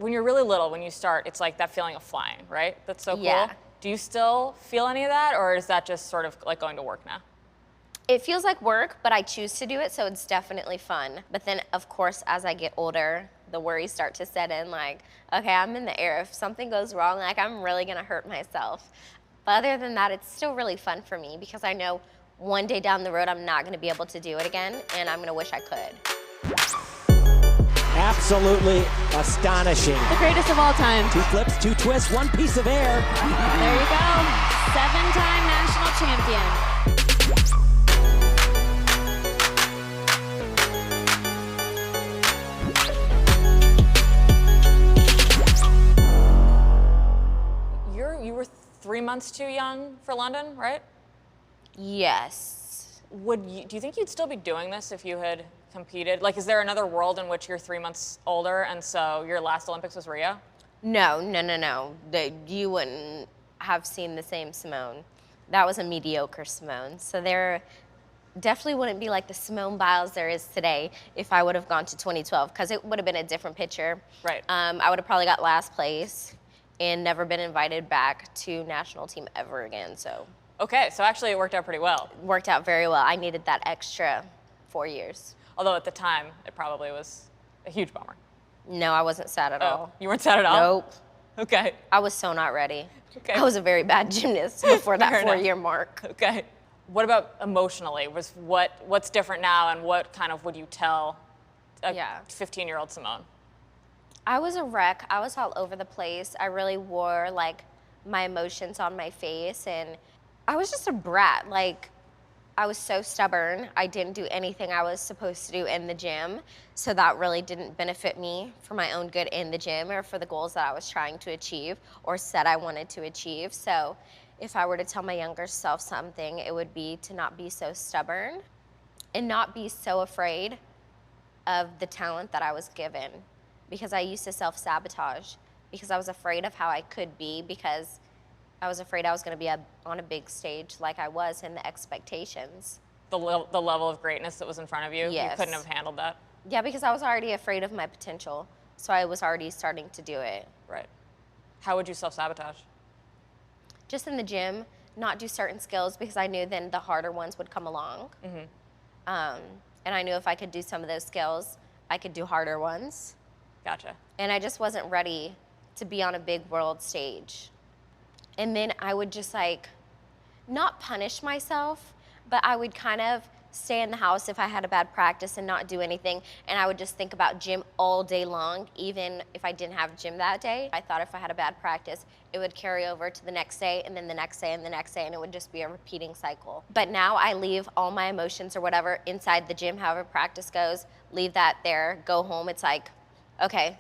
you're really little, when you start, it's like that feeling of flying, right? That's so cool. Yeah. Do you still feel any of that, or is that just sort of like going to work now? It feels like work, but I choose to do it, so it's definitely fun. But then, of course, as I get older, the worries start to set in, like, okay, I'm in the air. If something goes wrong, like, I'm really gonna hurt myself. But other than that, it's still really fun for me because I know one day down the road, I'm not gonna be able to do it again, and I'm gonna wish I could. Absolutely astonishing. The greatest of all time. 2 flips, 2 twists, 1 piece of air. There you go. 7-time national champion. You were 3 months too young for London, right? Yes. Do you think you'd still be doing this if you had competed? Like, is there another world in which you're 3 months older and so your last Olympics was Rio? No. You wouldn't have seen the same Simone. That was a mediocre Simone. So there definitely wouldn't be like the Simone Biles there is today if I would have gone to 2012, because it would have been a different picture. Right. I would have probably got last place and never been invited back to national team ever again. So. Okay, so actually it worked out pretty well. Worked out very well. I needed that extra 4 years. Although at the time, it probably was a huge bummer. No, I wasn't sad at all. You weren't sad at all? Nope. Okay. I was so not ready. Okay. I was a very bad gymnast before that Fair 4-year enough. mark. Okay. What about emotionally? What's different now, and what kind of would you tell a 15-year-old Simone? I was a wreck. I was all over the place. I really wore like my emotions on my face, and I was just a brat. Like, I was so stubborn. I didn't do anything I was supposed to do in the gym, so that really didn't benefit me for my own good in the gym or for the goals that I was trying to achieve or said I wanted to achieve. So if I were to tell my younger self something, it would be to not be so stubborn and not be so afraid of the talent that I was given, because I used to self-sabotage because I was afraid of how I could be, because I was afraid I was going to be on a big stage like I was, in the expectations. The level of greatness that was in front of you? Yes. You couldn't have handled that? Yeah, because I was already afraid of my potential, so I was already starting to do it. Right. How would you self-sabotage? Just in the gym, not do certain skills because I knew then the harder ones would come along. Mm-hmm. And I knew if I could do some of those skills, I could do harder ones. Gotcha. And I just wasn't ready to be on a big world stage. And then I would just like, not punish myself, but I would kind of stay in the house if I had a bad practice and not do anything. And I would just think about gym all day long, even if I didn't have gym that day. I thought if I had a bad practice, it would carry over to the next day, and then the next day, and the next day, and it would just be a repeating cycle. But now I leave all my emotions or whatever inside the gym, however practice goes, leave that there, go home. It's like, okay,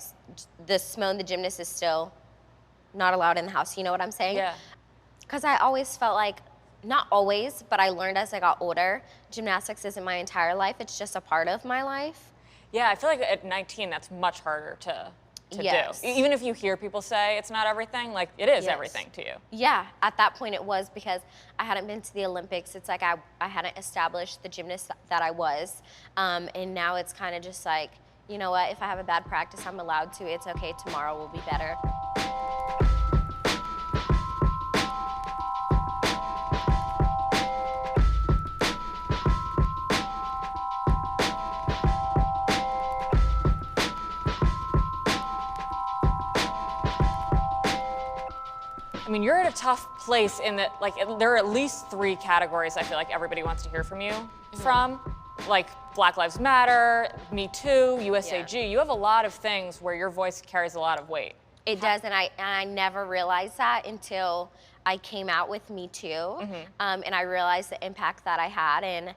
the Simone, the gymnast, is still not allowed in the house. You know what I'm saying? Yeah. Because I always felt like, not always, but I learned as I got older, gymnastics isn't my entire life. It's just a part of my life. Yeah, I feel like at 19, that's much harder to Yes. do. Even if you hear people say it's not everything, like, it is everything to you. Yeah, at that point it was, because I hadn't been to the Olympics. It's like I hadn't established the gymnast that I was. And now it's kind of just like, you know what, if I have a bad practice, I'm allowed to. It's okay, tomorrow will be better. I mean, you're at a tough place in that, like, there are at least 3 categories I feel like everybody wants to hear from you from. Like, Black Lives Matter, Me Too, USAG. Yeah. You have a lot of things where your voice carries a lot of weight. It does, and I never realized that until I came out with Me Too, and I realized the impact that I had. And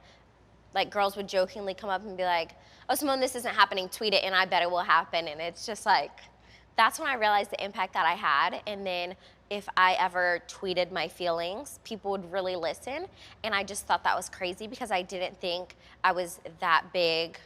like, girls would jokingly come up and be like, "Oh, Simone, this isn't happening, tweet it, and I bet it will happen." And it's just like, that's when I realized the impact that I had. And then if I ever tweeted my feelings, people would really listen. And I just thought that was crazy, because I didn't think I was that big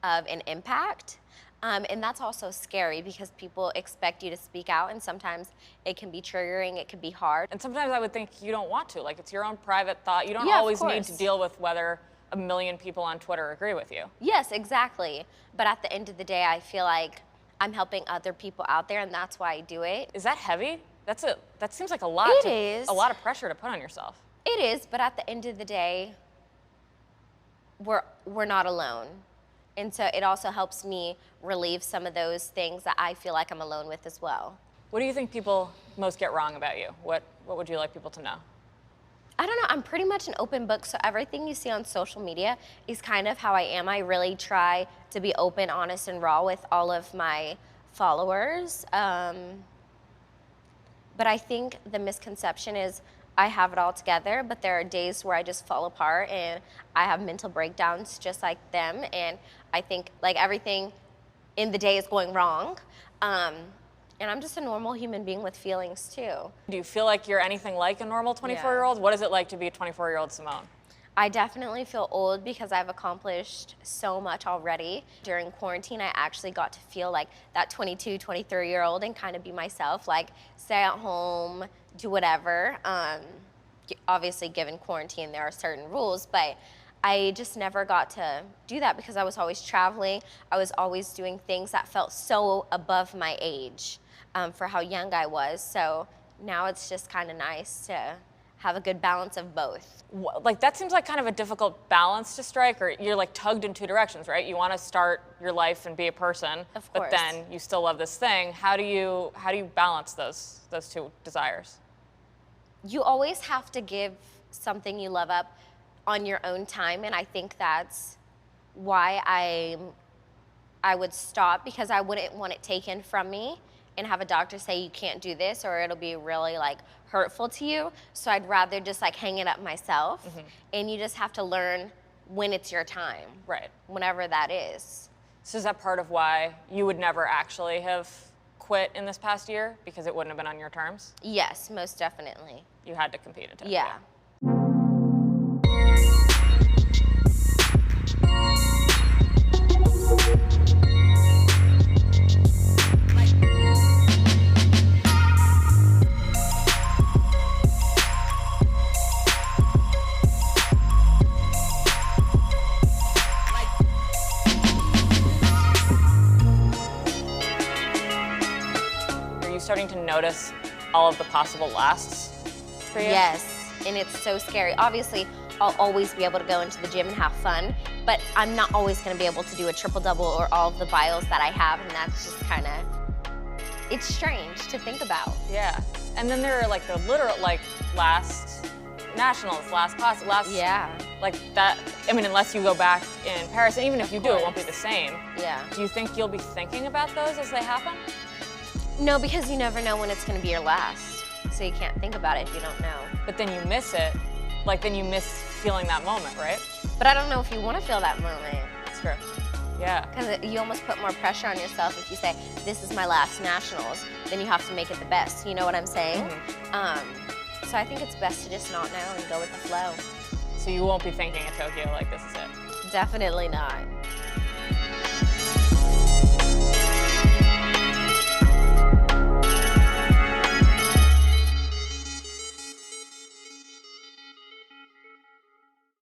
of an impact. And that's also scary, because people expect you to speak out, and sometimes it can be triggering, it can be hard. And sometimes I would think you don't want to. Like, it's your own private thought. You don't Yeah, always need to deal with whether 1 million people on Twitter agree with you. Yes, exactly. But at the end of the day, I feel like I'm helping other people out there, and that's why I do it. Is that heavy? That seems like a lot. It is. A lot of pressure to put on yourself. It is, but at the end of the day, we're not alone. And so it also helps me relieve some of those things that I feel like I'm alone with as well. What do you think people most get wrong about you? What would you like people to know? I don't know, I'm pretty much an open book, so everything you see on social media is kind of how I am. I really try to be open, honest, and raw with all of my followers. But I think the misconception is I have it all together, but there are days where I just fall apart and I have mental breakdowns just like them, and I think like everything in the day is going wrong. And I'm just a normal human being with feelings too. Do you feel like you're anything like a normal 24-year-old? What is it like to be a 24-year-old Simone? I definitely feel old because I've accomplished so much already. During quarantine, I actually got to feel like that 22, 23-year-old and kind of be myself, like stay at home, do whatever. Obviously, given quarantine, there are certain rules, but I just never got to do that because I was always traveling. I was always doing things that felt so above my age for how young I was. So now it's just kind of nice to have a good balance of both. Like that seems like kind of a difficult balance to strike, or you're like tugged in two directions, right? You want to start your life and be a person, of but then you still love this thing. How do you balance those two desires? You always have to give something you love up on your own time, and I think that's why I would stop, because I wouldn't want it taken from me and have a doctor say you can't do this or it'll be really like hurtful to you. So I'd rather just like hang it up myself. And you just have to learn when it's your time. Right. Whenever that is. So is that part of why you would never actually have quit in this past year, because it wouldn't have been on your terms? Yes, most definitely. You had to compete in Tokyo. Yeah. Starting to notice all of the possible lasts for you? Yes, and it's so scary. Obviously, I'll always be able to go into the gym and have fun, but I'm not always going to be able to do a triple-double or all of the Biles that I have, and that's just kind of, it's strange to think about. Yeah, and then there are like the literal, like last nationals, last class, like that. I mean, unless you go back in Paris, and even if you do, it won't be the same. Yeah. Do you think you'll be thinking about those as they happen? No, because you never know when it's going to be your last. So you can't think about it if you don't know. But then you miss it. Like, then you miss feeling that moment, right? But I don't know if you want to feel that moment. That's true. Yeah. Because you almost put more pressure on yourself if you say, this is my last nationals, then you have to make it the best. You know what I'm saying? So I think it's best to just not know and go with the flow. So you won't be thinking of Tokyo like this is it? Definitely not.